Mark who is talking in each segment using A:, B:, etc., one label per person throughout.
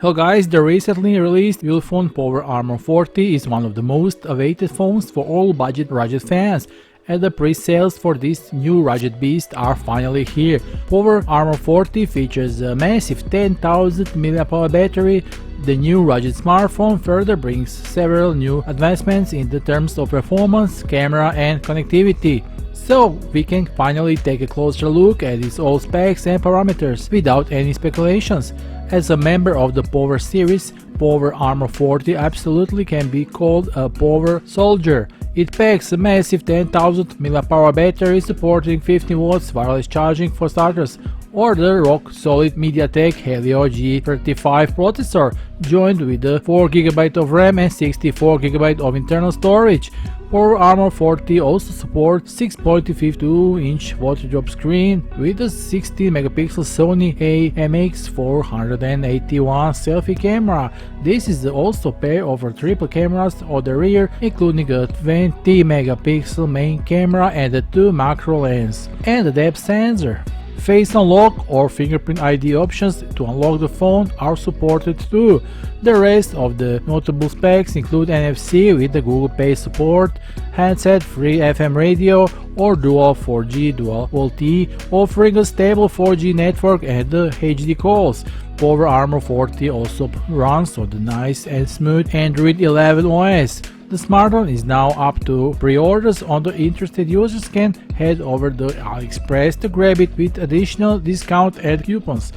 A: Hello guys, the recently released Ulefone Power Armor 40 is one of the most awaited phones for all budget rugged fans, and the pre-sales for this new rugged beast are finally here. Power Armor 40 features a massive 10,000 mAh battery. The new rugged smartphone further brings several new advancements in the terms of performance, camera and connectivity. So we can finally take a closer look at its all specs and parameters without any speculations. As a member of the Power series, Power Armor 40 absolutely can be called a power soldier. It packs a massive 10,000 mAh battery supporting 15 watts wireless charging for starters, or the rock-solid MediaTek Helio G35 processor, joined with a 4GB of RAM and 64GB of internal storage. Power Armor 40 also supports 6.52-inch water-drop screen with a 16-megapixel Sony AMX481 selfie camera. This is also pair of triple cameras on the rear, including a 20-megapixel main camera and a 2 macro lens, and a depth sensor. Face unlock or fingerprint ID options to unlock the phone are supported too. The rest of the notable specs include NFC with the Google Pay support, handset-free FM radio or dual 4G dual LTE, offering a stable 4G network and HD calls. Power Armor 40 also runs on the nice and smooth Android 11 OS. The smartphone is now up to pre-orders. On the interested users can head over to AliExpress to grab it with additional discount and coupons.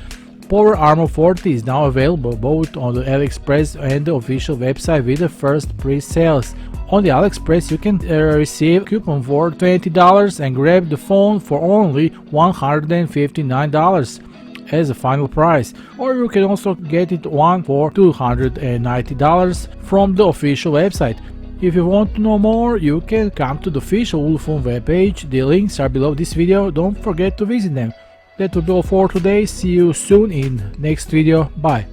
A: Power Armor 40 is now available both on the AliExpress and the official website with the first pre-sales. On the AliExpress you can receive a coupon for $20 and grab the phone for only $159 as a final price, or you can also get it one for $290 from the official website. If you want to know more, you can come to the official Ulefone webpage. The links are below this video, don't forget to visit them. That will be all for today. See you soon in next video. Bye.